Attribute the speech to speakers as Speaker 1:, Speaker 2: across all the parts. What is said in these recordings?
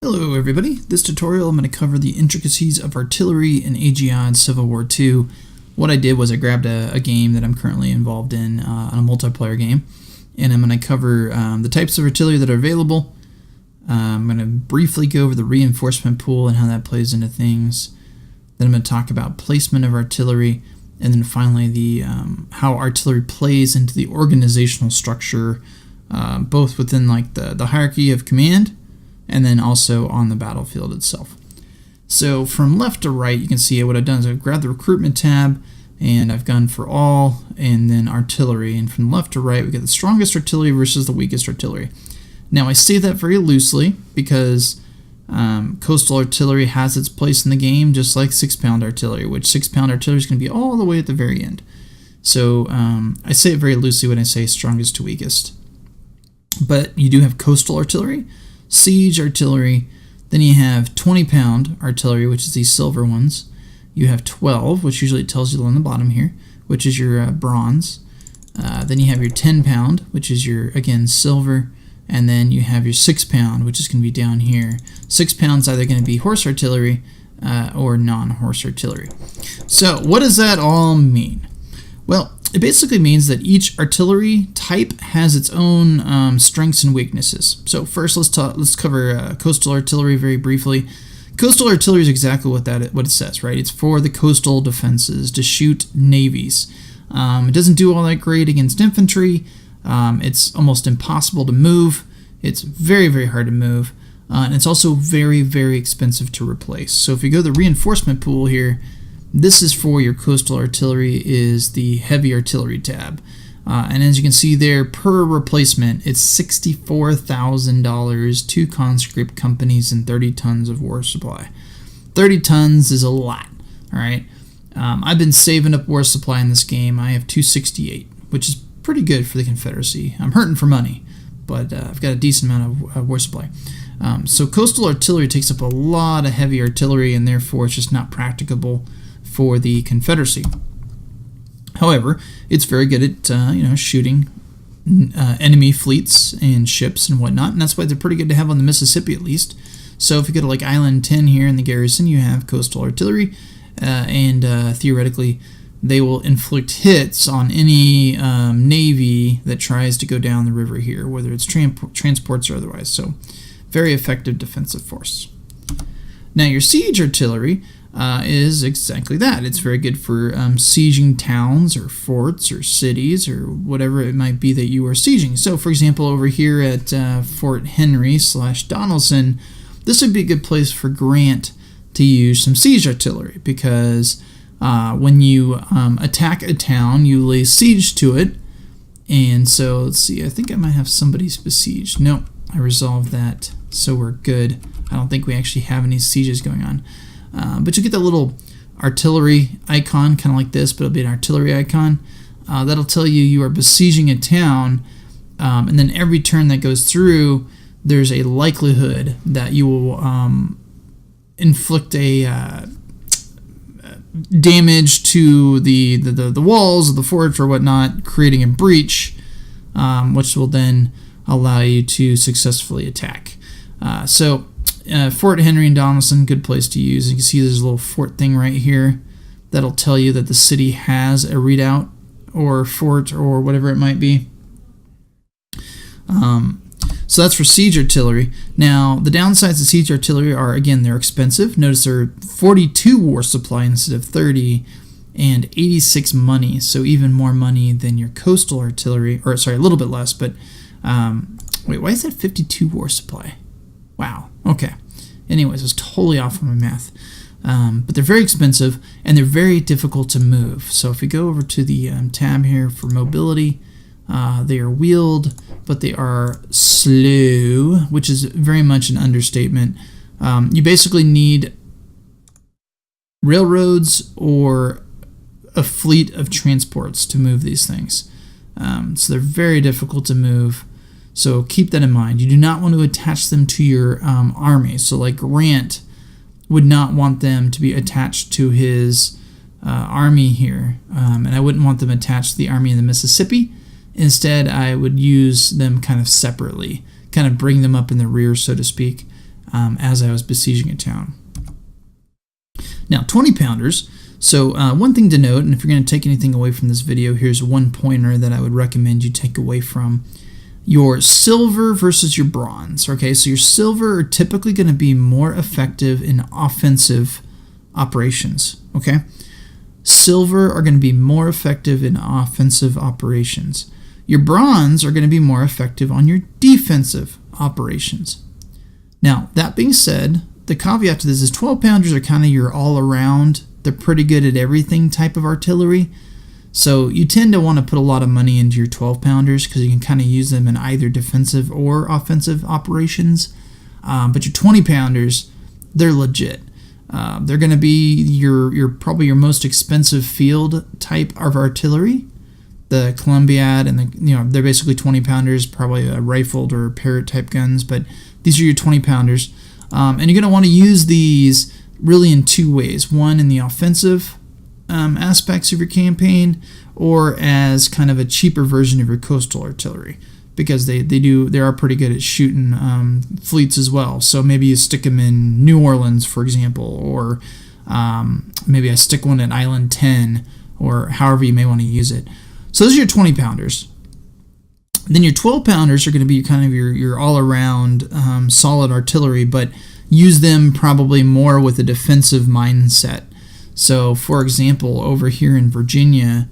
Speaker 1: Hello everybody, this tutorial I'm going to cover the intricacies of artillery in AGEOD Civil War II. What I did was I grabbed a game that I'm currently involved in, on a multiplayer game, and I'm going to cover the types of artillery that are available. I'm going to briefly go over the reinforcement pool and how that plays into things. Then I'm going to talk about placement of artillery, and then finally the how artillery plays into the organizational structure, both within like the hierarchy of command and then also on the battlefield itself. So from left to right, you can see what I've done is I've grabbed the recruitment tab and I've gone for all and then artillery. And from left to right, we get the strongest artillery versus the weakest artillery. Now I say that very loosely because coastal artillery has its place in the game, just like 6-pound artillery, which 6-pound artillery is going to be all the way at the very end. So I say it very loosely when I say strongest to weakest. But you do have coastal artillery, siege artillery, then you have 20-pound artillery, which is these silver ones. You have 12, which usually tells you on the bottom here, which is your bronze. Then you have your 10-pound, which is your, again, silver. And then you have your 6-pound, which is going to be down here. 6 pounds either going to be horse artillery or non-horse artillery. So what does that all mean? Well, it basically means that each artillery type has its own strengths and weaknesses. So first, let's cover coastal artillery very briefly. Coastal artillery is exactly what it says, right? It's for the coastal defenses to shoot navies. It doesn't do all that great against infantry. It's almost impossible to move. It's very, very hard to move. And it's also very, very expensive to replace. So if you go to the reinforcement pool here, this is for your coastal artillery, is the heavy artillery tab. And as you can see there, per replacement, it's $64,000, 2 conscript companies, and 30 tons of war supply. 30 tons is a lot, all right? I've been saving up war supply in this game. I have 268, which is pretty good for the Confederacy. I'm hurting for money, but I've got a decent amount of war supply. So coastal artillery takes up a lot of heavy artillery, and therefore it's just not practicable for the Confederacy. However, it's very good at shooting enemy fleets and ships and whatnot, and that's why they're pretty good to have on the Mississippi at least. So if you go to like Island 10 here in the garrison, you have coastal artillery, and theoretically they will inflict hits on any navy that tries to go down the river here, whether it's transports or otherwise. So very effective defensive force. Now your siege artillery is exactly that. It's very good for sieging towns or forts or cities or whatever it might be that you are sieging. So for example, over here at Fort Henry / Donaldson, this would be a good place for Grant to use some siege artillery, because when you attack a town, you lay siege to it. And so let's see, I think I might have somebody's besieged. No, I resolved that, so we're good. I don't think we actually have any sieges going on. But you get that little artillery icon, kind of like this, but it'll be an artillery icon. That'll tell you are besieging a town, and then every turn that goes through, there's a likelihood that you will inflict a damage to the walls of the fort or whatnot, creating a breach, which will then allow you to successfully attack. Fort Henry and Donaldson, good place to use. You can see there's a little fort thing right here that'll tell you that the city has a redoubt or fort or whatever it might be. So that's for siege artillery. Now, the downsides of siege artillery are, again, they're expensive. Notice they're 42 war supply instead of 30, and 86 money, so even more money than your coastal artillery, or sorry, a little bit less, but wait, why is that 52 war supply? Wow, okay. Anyways, I was totally off on my math. But they're very expensive, and they're very difficult to move. So if we go over to the tab here for mobility, they are wheeled, but they are slow, which is very much an understatement. You basically need railroads or a fleet of transports to move these things. So they're very difficult to move. So keep that in mind. You do not want to attach them to your army. So like Grant would not want them to be attached to his army here. And I wouldn't want them attached to the army in the Mississippi. Instead, I would use them kind of separately, kind of bring them up in the rear, so to speak. as I was besieging a town. Now, 20-pounders. So one thing to note, and if you're going to take anything away from this video, here's one pointer that I would recommend you take away from your silver versus your bronze. Okay, so your silver are typically going to be more effective in offensive operations. Okay, silver are going to be more effective in offensive operations. Your bronze are going to be more effective on your defensive operations. Now, that being said, the caveat to this is 12-pounders are kind of your all-around, they're pretty good at everything type of artillery. So you tend to want to put a lot of money into your 12-pounders because you can kind of use them in either defensive or offensive operations. But your 20-pounders, they're legit. They're going to be your probably your most expensive field type of artillery. The Columbiad and they're basically 20-pounders, probably rifled or Parrott type guns, but these are your 20-pounders. And you're going to want to use these really in two ways. One, in the offensive aspects of your campaign, or as kind of a cheaper version of your coastal artillery, because they are pretty good at shooting fleets as well. So maybe you stick them in New Orleans, for example, or maybe I stick one at Island 10, or however you may want to use it. So those are your 20-pounders. Then your 12-pounders are going to be kind of your all-around solid artillery, but use them probably more with a defensive mindset. So, for example, over here in Virginia,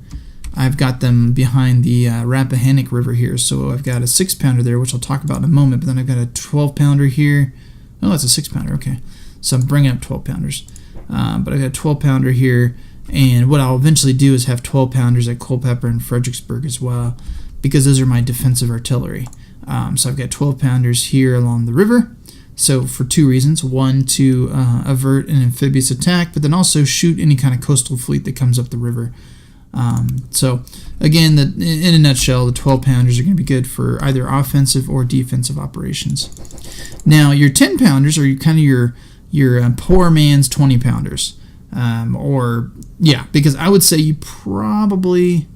Speaker 1: I've got them behind the Rappahannock River here. So I've got a 6-pounder there, which I'll talk about in a moment, but then I've got a 12-pounder here. Oh, that's a 6-pounder, okay. So I'm bringing up 12-pounders. But I've got a 12-pounder here, and what I'll eventually do is have 12-pounders at Culpeper and Fredericksburg as well, because those are my defensive artillery. So I've got 12-pounders here along the river. So for two reasons. One, to avert an amphibious attack, but then also shoot any kind of coastal fleet that comes up the river. So again, in a nutshell, the 12-pounders are going to be good for either offensive or defensive operations. Now, your 10-pounders are kind of your poor man's 20-pounders. Because I would say you probably...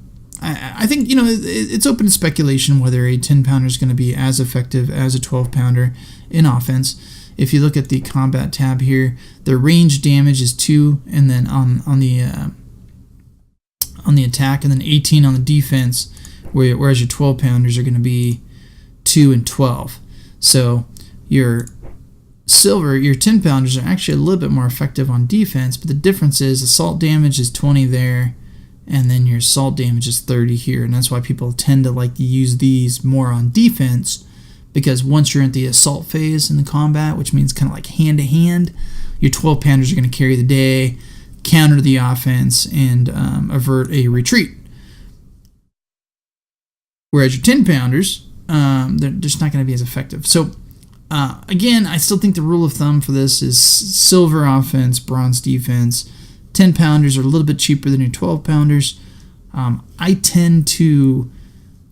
Speaker 1: I think, it's open to speculation whether a 10-pounder is going to be as effective as a 12-pounder in offense. If you look at the combat tab here, the range damage is 2, and then on the attack, and then 18 on the defense, whereas your 12-pounders are going to be 2 and 12. So your 10-pounders are actually a little bit more effective on defense, but the difference is assault damage is 20 there, and then your assault damage is 30 here, and that's why people tend to like to use these more on defense, because once you're at the assault phase in the combat, which means kind of like hand-to-hand, your 12-pounders are going to carry the day, counter the offense, and avert a retreat. Whereas your 10-pounders, they're just not going to be as effective. So, again, I still think the rule of thumb for this is silver offense, bronze defense. 10-pounders are a little bit cheaper than your 12-pounders. I tend to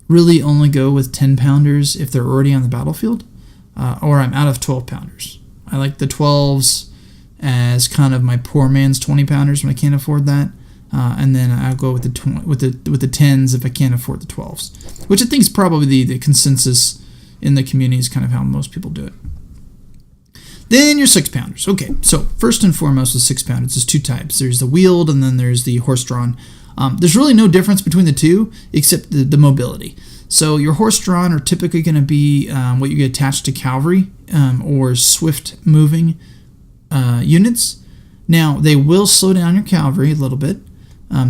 Speaker 1: really only go with 10-pounders if they're already on the battlefield, or I'm out of 12-pounders. I like the 12s as kind of my poor man's 20-pounders when I can't afford that, and then I'll go with the 10s if I can't afford the 12s, which I think is probably the consensus in the community is kind of how most people do it. Then your 6-pounders. Okay, so first and foremost with 6-pounders, there's two types. There's the wheeled and then there's the horse-drawn. There's really no difference between the two except the mobility. So your horse-drawn are typically going to be what you get attached to cavalry or swift-moving units. Now, they will slow down your cavalry a little bit,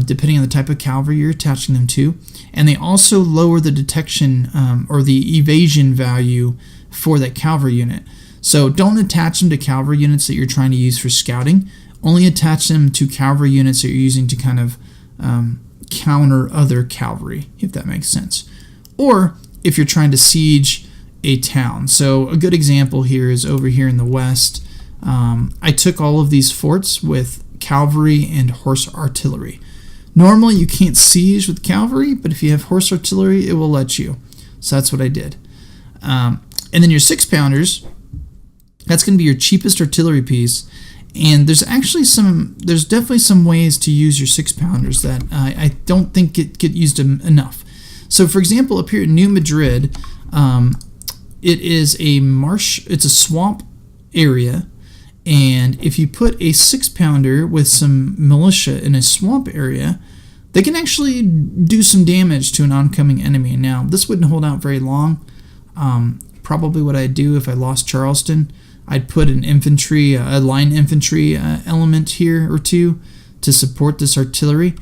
Speaker 1: depending on the type of cavalry you're attaching them to. And they also lower the detection or the evasion value for that cavalry unit. So don't attach them to cavalry units that you're trying to use for scouting. Only attach them to cavalry units that you're using to kind of counter other cavalry, if that makes sense. Or if you're trying to siege a town. So a good example here is over here in the west. I took all of these forts with cavalry and horse artillery. Normally you can't siege with cavalry, but if you have horse artillery, it will let you. So that's what I did. And then your 6-pounders, that's going to be your cheapest artillery piece. And there's definitely some ways to use your 6-pounders that I don't think get used enough. So for example, up here in New Madrid, it's a swamp area, and if you put a 6-pounder with some militia in a swamp area, they can actually do some damage to an oncoming enemy. Now, this wouldn't hold out very long. Probably what I'd do if I lost Charleston, I'd put an infantry, a line infantry element here or two to support this artillery.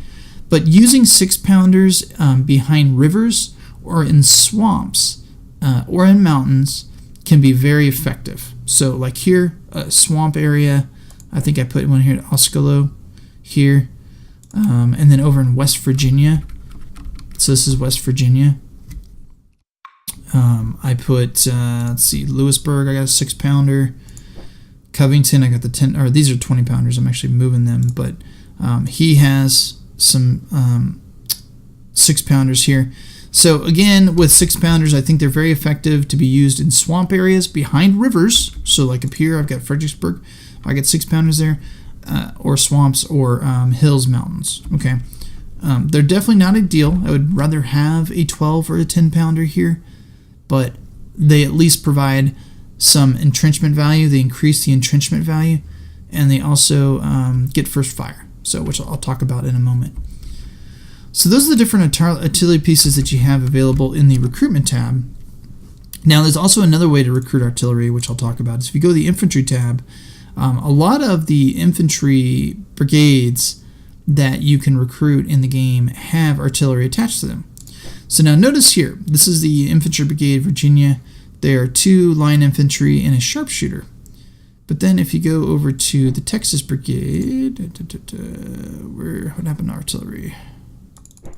Speaker 1: But using 6-pounders behind rivers or in swamps or in mountains can be very effective. So like here, a swamp area, I think I put one here at Osceola here, and then over in West Virginia. So this is West Virginia. I put, let's see, Lewisburg, I got a 6-pounder. Covington, I got the 10, or these are 20-pounders. I'm actually moving them, but he has some 6-pounders here. So again, with 6-pounders, I think they're very effective to be used in swamp areas behind rivers. So like up here, I've got Fredericksburg. I got 6-pounders there, or swamps, or hills, mountains. Okay, they're definitely not ideal. I would rather have a 12 or a 10-pounder here, but they at least provide some entrenchment value. They increase the entrenchment value, and they also get first fire, so which I'll talk about in a moment. So those are the different artillery pieces that you have available in the recruitment tab. Now there's also another way to recruit artillery, which I'll talk about. Is if you go to the infantry tab, a lot of the infantry brigades that you can recruit in the game have artillery attached to them. So now notice here, this is the Infantry Brigade Virginia. There are 2 line infantry and a sharpshooter. But then if you go over to the Texas Brigade, what happened to artillery?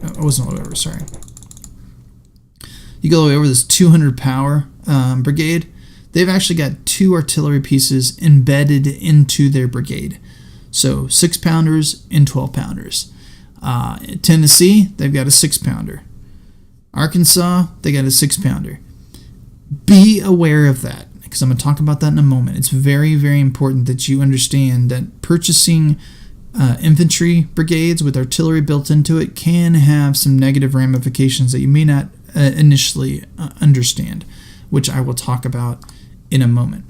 Speaker 1: Oh, I wasn't all the way over, sorry. You go all the way over this 200 power brigade. They've actually got 2 artillery pieces embedded into their brigade. So 6-pounders and 12-pounders. Tennessee, they've got a 6-pounder. Arkansas, they got a 6-pounder. Be aware of that, because I'm going to talk about that in a moment. It's very, very important that you understand that purchasing infantry brigades with artillery built into it can have some negative ramifications that you may not initially understand, which I will talk about in a moment.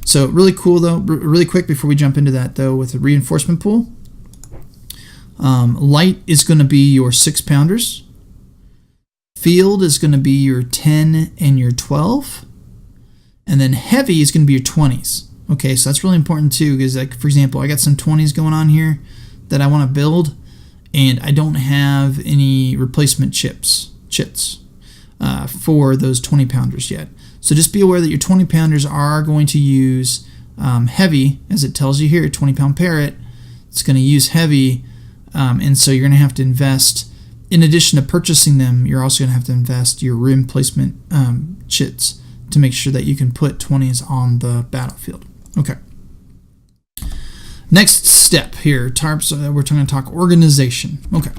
Speaker 1: So really cool though, really quick before we jump into that though, with the reinforcement pool, light is going to be your 6-pounders. Field is going to be your 10 and your 12, and then heavy is going to be your 20s. Okay, so that's really important too, because like for example, I got some 20s going on here that I want to build, and I don't have any replacement chits for those 20-pounders yet. So just be aware that your 20-pounders are going to use heavy, as it tells you here, 20-pound Parrot. It's going to use heavy, and so you're going to have to invest. In addition to purchasing them, you're also going to have to invest your rim placement chits to make sure that you can put 20s on the battlefield. Okay. Next step here, TARPs, we're going to talk organization. Okay.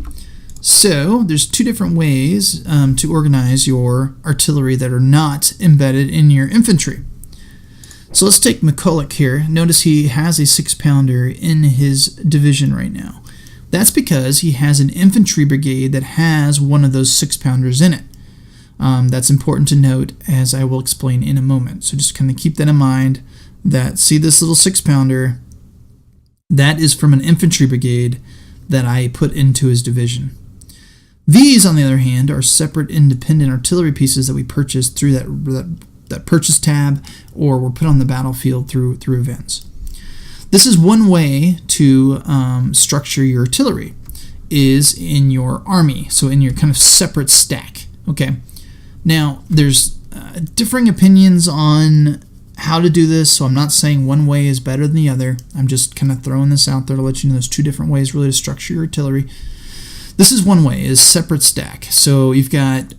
Speaker 1: So there's 2 different ways to organize your artillery that are not embedded in your infantry. So let's take McCulloch here. Notice he has a 6-pounder in his division right now. That's because he has an infantry brigade that has one of those 6-pounders in it. That's important to note, as I will explain in a moment. So just kind of keep that in mind, that see this little 6-pounder, that is from an infantry brigade that I put into his division. These, on the other hand, are separate independent artillery pieces that we purchased through that purchase tab, or were put on the battlefield through events. This is one way to structure your artillery, is in your army, so in your kind of separate stack. Okay. Now, there's differing opinions on how to do this, so I'm not saying one way is better than the other. I'm just kind of throwing this out there to let you know there's 2 different ways really to structure your artillery. This is one way, is separate stack. So you've got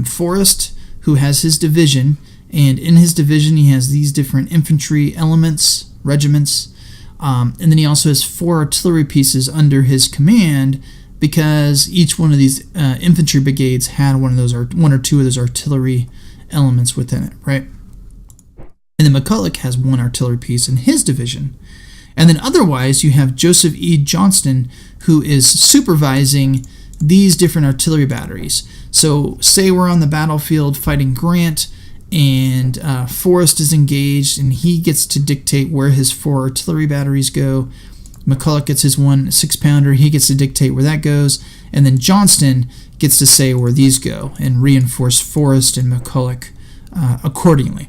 Speaker 1: Forrest, who has his division, and in his division he has these different infantry elements, regiments, and then he also has 4 artillery pieces under his command, because each one of these infantry brigades had one or two of those artillery elements within it, right? And then McCulloch has 1 artillery piece in his division. And then otherwise, you have Joseph E. Johnston, who is supervising these different artillery batteries. So say we're on the battlefield fighting Grant, and Forrest is engaged, and he gets to dictate where his 4 artillery batteries go. McCulloch gets his 1 6-pounder. He gets to dictate where that goes. And then Johnston gets to say where these go and reinforce Forrest and McCulloch accordingly.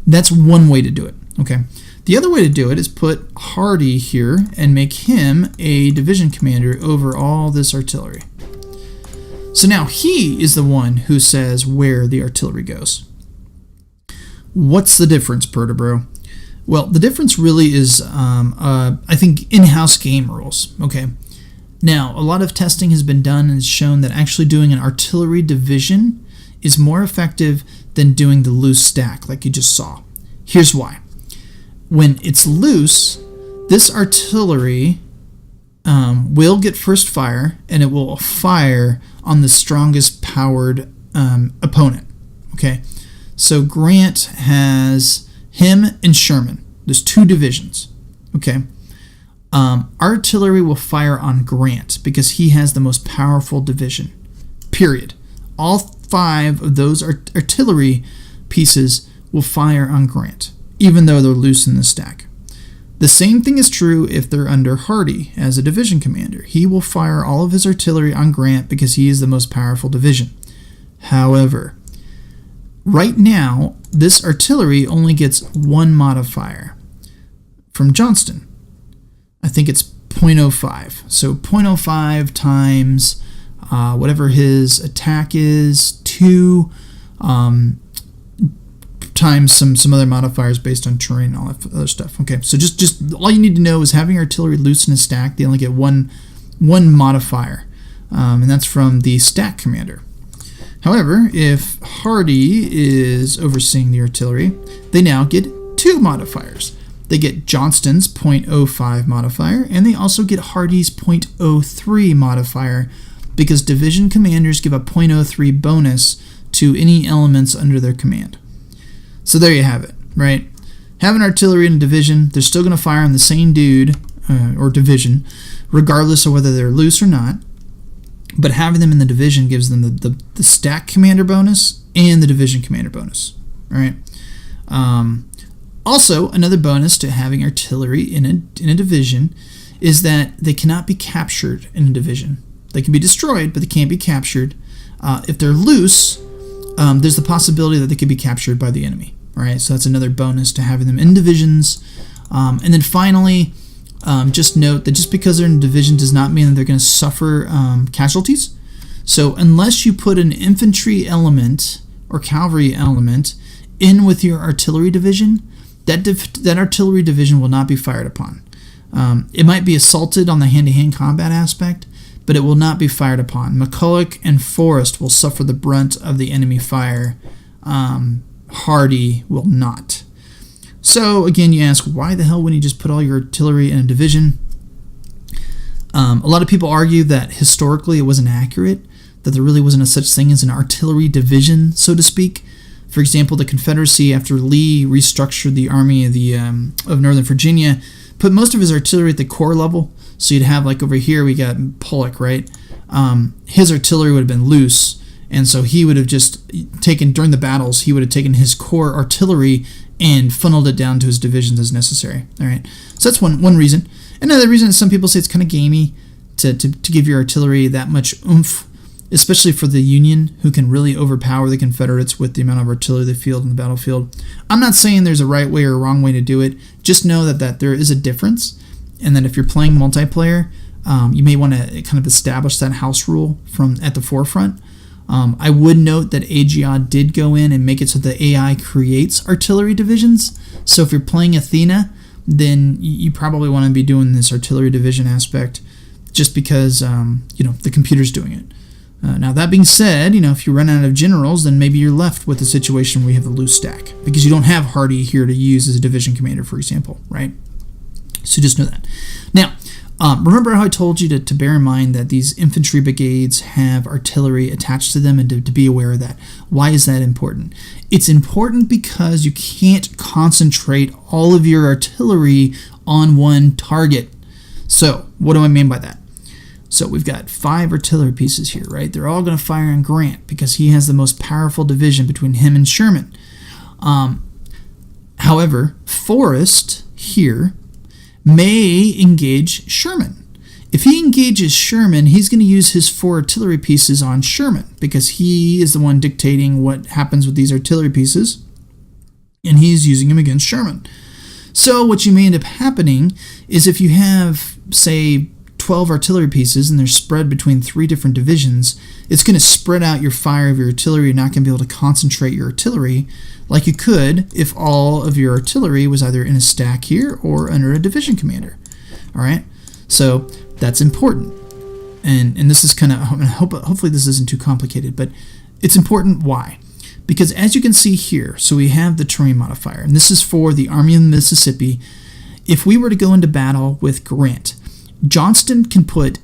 Speaker 1: That's one way to do it. Okay. The other way to do it is put Hardy here and make him a division commander over all this artillery. So now he is the one who says where the artillery goes. What's the difference, Pertobro? Well, the difference really is, I think, in-house game rules. Okay. Now, a lot of testing has been done and has shown that actually doing an artillery division is more effective than doing the loose stack like you just saw. Here's why. When it's loose, this artillery will get first fire, and it will fire on the strongest powered opponent. Okay, so Grant has him and Sherman. There's 2 divisions. Okay, artillery will fire on Grant because he has the most powerful division. Period. All 5 of those artillery pieces will fire on Grant, even though they're loose in the stack. The same thing is true if they're under Hardy as a division commander. He will fire all of his artillery on Grant because he is the most powerful division. However, right now, this artillery only gets 1 modifier from Johnston. I think it's 0.05. So 0.05 times whatever his attack is, 2 times some other modifiers based on terrain and all that other stuff. Okay, so just all you need to know is having artillery loose in a stack, they only get one modifier, and that's from the stack commander. However, if Hardy is overseeing the artillery, they now get 2 modifiers. They get Johnston's 0.05 modifier, and they also get Hardy's 0.03 modifier, because division commanders give a 0.03 bonus to any elements under their command. So there you have it, right? Having artillery in a division, they're still going to fire on the same dude or division, regardless of whether they're loose or not. But having them in the division gives them the stack commander bonus and the division commander bonus, right? Also, another bonus to having artillery in a division is that they cannot be captured in a division. They can be destroyed, but they can't be captured. If they're loose, there's the possibility that they could be captured by the enemy. All right, so that's another bonus to having them in divisions. And then finally, just note that just because they're in a division does not mean that they're going to suffer casualties. So unless you put an infantry element or cavalry element in with your artillery division, that artillery division will not be fired upon. It might be assaulted on the hand-to-hand combat aspect, but it will not be fired upon. McCulloch and Forrest will suffer the brunt of the enemy fire. Hardy will not. So again, you ask, why the hell wouldn't you just put all your artillery in a division? A lot of people argue that historically it wasn't accurate, that there really wasn't a such thing as an artillery division, so to speak. For example, the Confederacy, after Lee restructured the army of Northern Virginia, put most of his artillery at the corps level. So you'd have, like over here, we got Pollock, right? His artillery would have been loose, and so he would have just taken, during the battles, he would have taken his core artillery and funneled it down to his divisions as necessary. All right, so that's one reason. Another reason is some people say it's kind of gamey to give your artillery that much oomph, especially for the Union, who can really overpower the Confederates with the amount of artillery they field in the battlefield. I'm not saying there's a right way or a wrong way to do it. Just know that there is a difference, and that if you're playing multiplayer, you may want to kind of establish that house rule at the forefront. I would note that AGEOD did go in and make it so the AI creates artillery divisions. So if you're playing Athena, then you probably want to be doing this artillery division aspect, just because the computer's doing it. Now that being said, if you run out of generals, then maybe you're left with a situation where you have a loose stack because you don't have Hardy here to use as a division commander, for example, right? So just know that. Now, remember how I told you to bear in mind that these infantry brigades have artillery attached to them, and to be aware of that. Why is that important? It's important because you can't concentrate all of your artillery on one target. So what do I mean by that? So we've got 5 artillery pieces here, right? They're all going to fire on Grant because he has the most powerful division between him and Sherman. However, Forrest here may engage Sherman. If he engages Sherman, he's going to use his 4 artillery pieces on Sherman because he is the one dictating what happens with these artillery pieces, and he's using them against Sherman. So what you may end up happening is if you have, say, 12 artillery pieces and they're spread between 3 different divisions, it's going to spread out your fire of your artillery. You're not going to be able to concentrate your artillery like you could if all of your artillery was either in a stack here or under a division commander. All right, so that's important, and this is kind of, hopefully this isn't too complicated, but it's important. Why? Because as you can see here, so we have the terrain modifier, and this is for the Army of the Mississippi. If we were to go into battle with Grant, Johnston can put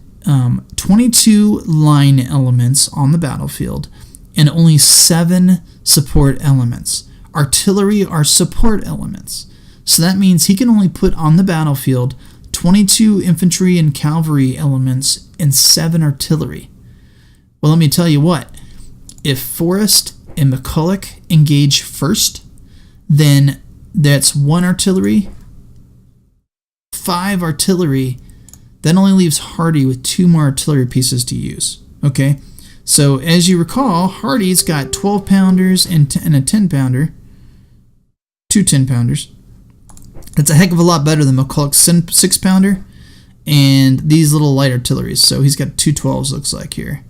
Speaker 1: 22 line elements on the battlefield and only 7 support elements. Artillery are support elements, so that means he can only put on the battlefield 22 infantry and cavalry elements and 7 artillery. Well, let me tell you what, if Forrest and McCulloch engage first, then that's 1 artillery, 5 artillery. That only leaves Hardy with 2 more artillery pieces to use. Okay, so as you recall, Hardy's got 12 pounders and a 10 pounder, 2 10 pounders. That's a heck of a lot better than McCulloch's 6 pounder and these little light artilleries. So he's got 2 12s, looks like here.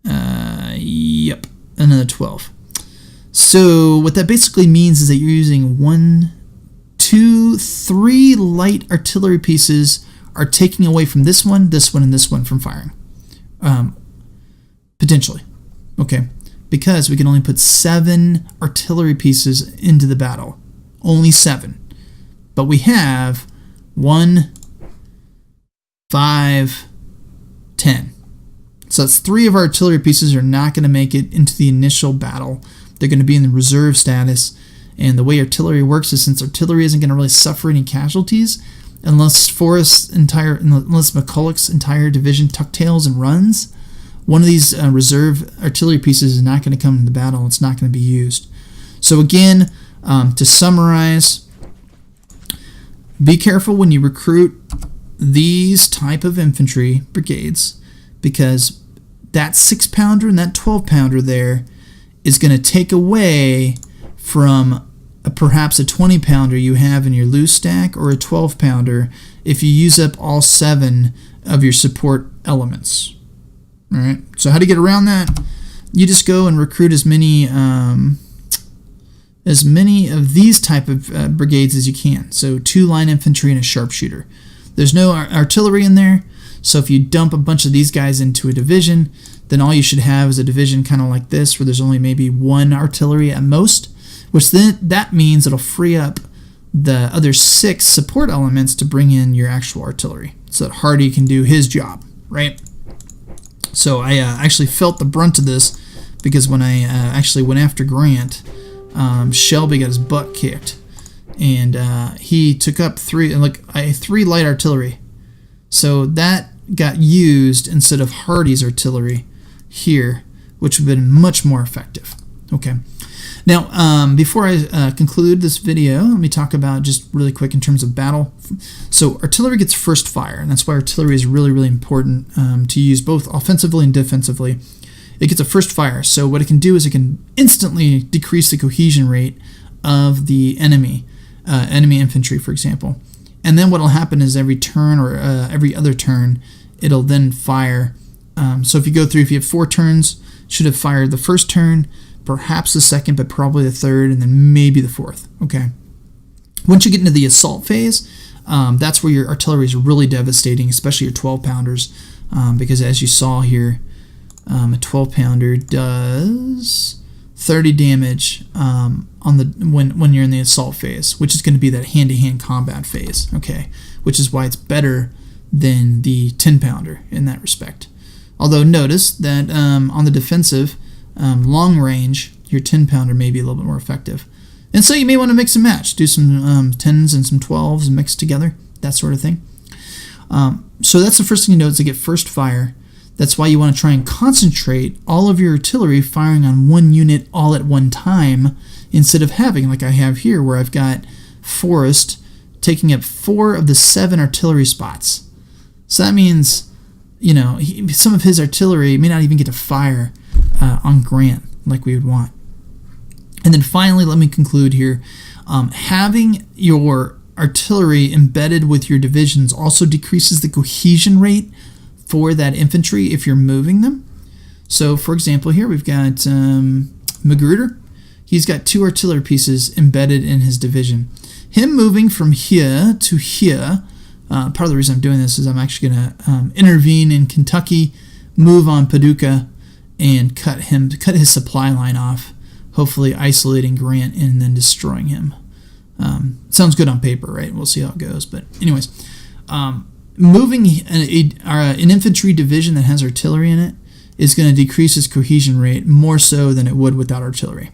Speaker 1: Yep, another 12. So what that basically means is that you're using 1, 2, 3 light artillery pieces are taking away from this one, and this one from firing. Potentially. Okay, because we can only put 7 artillery pieces into the battle. Only 7. But we have 1, 5, 10. So that's 3 of our artillery pieces are not going to make it into the initial battle. They're going to be in the reserve status. And the way artillery works is since artillery isn't going to really suffer any casualties, unless McCulloch's entire division tucktails and runs, one of these reserve artillery pieces is not going to come into the battle. It's not going to be used. So again, to summarize, be careful when you recruit these type of infantry brigades, because that 6 pounder and that 12 pounder there is going to take away from perhaps a 20 pounder you have in your loose stack, or a 12 pounder if you use up all 7 of your support elements. All right. So how to get around that? You just go and recruit as many of these type of brigades as you can. So 2 line infantry and a sharpshooter. There's no artillery in there, so if you dump a bunch of these guys into a division, then all you should have is a division kind of like this, where there's only maybe 1 artillery at most, which then that means it'll free up the other 6 support elements to bring in your actual artillery, so that Hardy can do his job, right? So I actually felt the brunt of this, because when I actually went after Grant, Shelby got his butt kicked, and he took up 3 light artillery, so that got used instead of Hardy's artillery here, which would have been much more effective. Okay, now before I conclude this video, let me talk about just really quick in terms of battle. So artillery gets first fire, and that's why artillery is really, really important to use both offensively and defensively. It gets a first fire, so what it can do is it can instantly decrease the cohesion rate of the enemy infantry, for example. And then what will happen is every turn or every other turn, it'll then fire. So if you go through, if you have 4 turns, it should have fired the first turn, perhaps the second, but probably the third, and then maybe the fourth. Okay. Once you get into the assault phase, that's where your artillery is really devastating, especially your 12 pounders, because as you saw here, a 12 pounder does 30 damage when you're in the assault phase, which is going to be that hand-to-hand combat phase. Okay, which is why it's better than the 10 pounder in that respect. Although notice that on the defensive long range, your 10 pounder may be a little bit more effective. And so you may want to mix and match, do some 10s and some 12s and mix together, that sort of thing. So that's the first thing you note, is to get first fire. That's why you want to try and concentrate all of your artillery firing on one unit all at one time, instead of having, like I have here, where I've got Forrest taking up 4 of the 7 artillery spots. So that means, some of his artillery may not even get to fire on Grant like we would want. And then finally, let me conclude here. Having your artillery embedded with your divisions also decreases the cohesion rate for that infantry if you're moving them. So, for example, here we've got Magruder. He's got 2 artillery pieces embedded in his division. Him moving from here to here, part of the reason I'm doing this is I'm actually going to intervene in Kentucky, move on Paducah, and cut his supply line off, hopefully isolating Grant and then destroying him. Sounds good on paper, right? We'll see how it goes. But anyways, moving an infantry division that has artillery in it is going to decrease its cohesion rate more so than it would without artillery.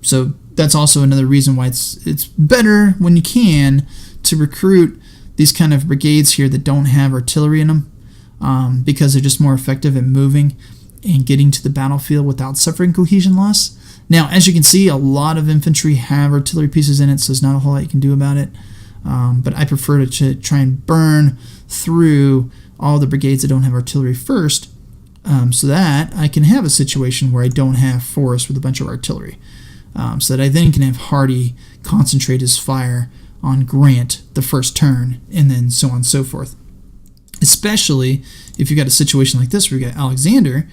Speaker 1: So that's also another reason why it's better when you can to recruit these kind of brigades here that don't have artillery in them, because they're just more effective at moving and getting to the battlefield without suffering cohesion loss. Now, as you can see, a lot of infantry have artillery pieces in it, so there's not a whole lot you can do about it. But I prefer to try and burn through all the brigades that don't have artillery first, so that I can have a situation where I don't have Forrest with a bunch of artillery, so that I then can have Hardee concentrate his fire on Grant the first turn, and then so on and so forth. Especially if you've got a situation like this where you got Alexander,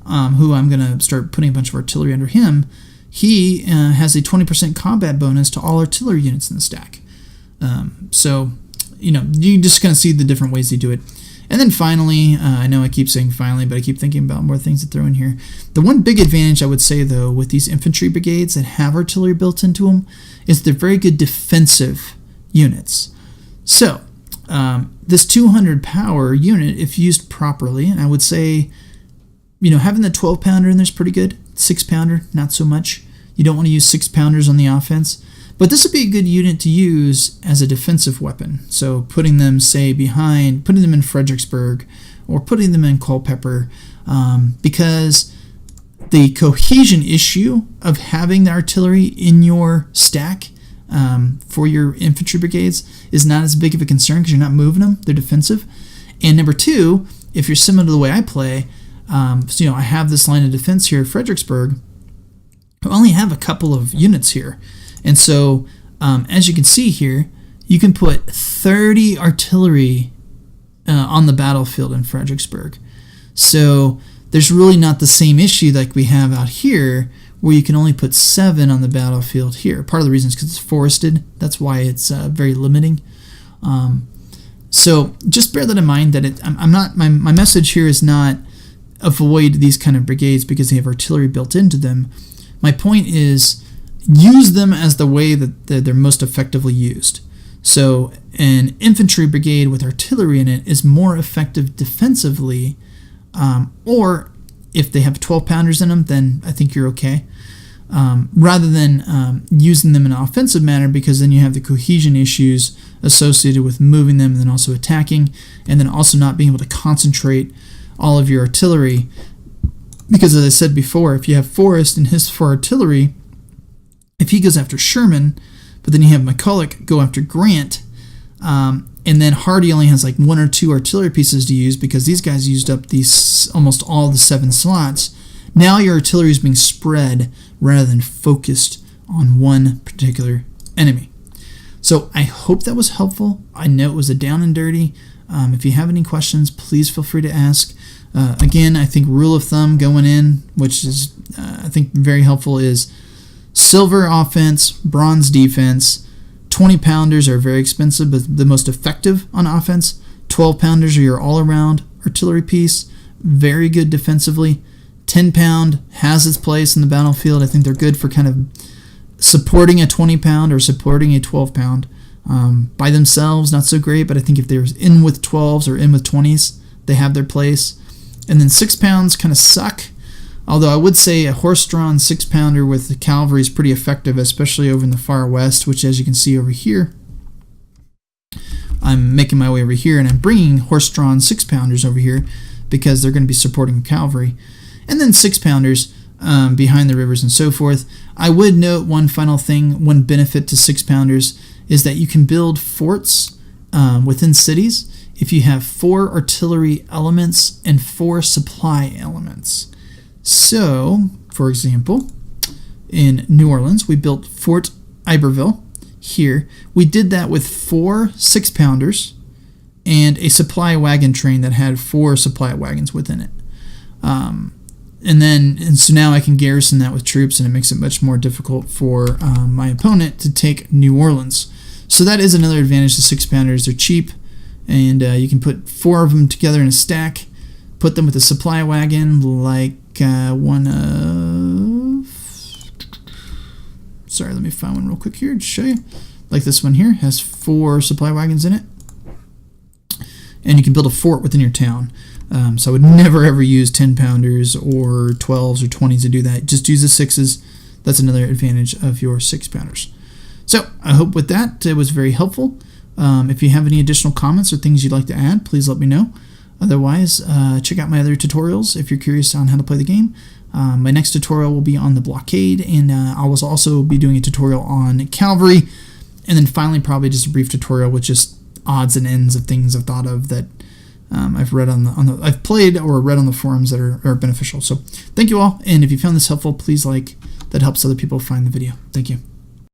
Speaker 1: who I'm going to start putting a bunch of artillery under him. He has a 20% combat bonus to all artillery units in the stack. So, you just kind of see the different ways they do it. And then finally, I know I keep saying finally, but I keep thinking about more things to throw in here. The one big advantage I would say, though, with these infantry brigades that have artillery built into them is they're very good defensive units. So, this 200 power unit, if used properly, and I would say, having the 12-pounder in there is pretty good. 6-pounder, not so much. You don't want to use 6-pounders on the offense. But this would be a good unit to use as a defensive weapon. So putting them, say, putting them in Fredericksburg or putting them in Culpeper, because the cohesion issue of having the artillery in your stack for your infantry brigades is not as big of a concern because you're not moving them. They're defensive. And number 2, if you're similar to the way I play, I have this line of defense here at Fredericksburg. I only have a couple of units here. And so, as you can see here, you can put 30 artillery on the battlefield in Fredericksburg. So there's really not the same issue like we have out here, where you can only put 7 on the battlefield here. Part of the reason is because it's forested. That's why it's very limiting. So just bear that in mind. That my message here is not avoid these kind of brigades because they have artillery built into them. My point is, use them as the way that they're most effectively used. So an infantry brigade with artillery in it is more effective defensively, or if they have 12-pounders in them, then I think you're okay, rather than using them in an offensive manner, because then you have the cohesion issues associated with moving them and then also attacking, and then also not being able to concentrate all of your artillery. Because as I said before, if you have Forrest and his 4 artillery, if he goes after Sherman, but then you have McCulloch go after Grant, and then Hardee only has like 1 or 2 artillery pieces to use because these guys used up almost all the 7 slots. Now your artillery is being spread rather than focused on one particular enemy. So I hope that was helpful. I know it was a down and dirty. If you have any questions, please feel free to ask. Again, I think rule of thumb going in, which is I think very helpful, is silver offense, bronze defense. 20-pounders are very expensive, but the most effective on offense. 12-pounders are your all-around artillery piece, very good defensively. 10-pound has its place in the battlefield. I think they're good for kind of supporting a 20-pound or supporting a 12-pound. By themselves, not so great, but I think if they're in with 12s or in with 20s, they have their place. And then 6-pounds kind of suck. Although I would say a horse-drawn 6-pounder with the cavalry is pretty effective, especially over in the far west, which, as you can see over here, I'm making my way over here, and I'm bringing horse-drawn 6-pounders over here because they're going to be supporting cavalry. And then 6-pounders behind the rivers and so forth. I would note one final thing, one benefit to 6-pounders is that you can build forts within cities if you have 4 artillery elements and 4 supply elements. So, for example, in New Orleans, we built Fort Iberville here. We did that with 4 6-pounders and a supply wagon train that had 4 supply wagons within it. And so now I can garrison that with troops, and it makes it much more difficult for my opponent to take New Orleans. So that is another advantage to 6-pounders. They're cheap, and you can put 4 of them together in a stack, put them with a supply wagon like one of... Sorry, let me find one real quick here to show you. Like this one here, has 4 supply wagons in it. And you can build a fort within your town. So I would never ever use 10-pounders or 12s or 20s to do that. Just use the 6s. That's another advantage of your 6-pounders. So I hope with that it was very helpful. If you have any additional comments or things you'd like to add, please let me know. Otherwise, check out my other tutorials if you're curious on how to play the game. My next tutorial will be on the blockade, and I will also be doing a tutorial on cavalry. And then finally, probably just a brief tutorial with just odds and ends of things I've thought of that I've read I've played or read on the forums that are beneficial. So thank you all, and if you found this helpful, please like. That helps other people find the video. Thank you.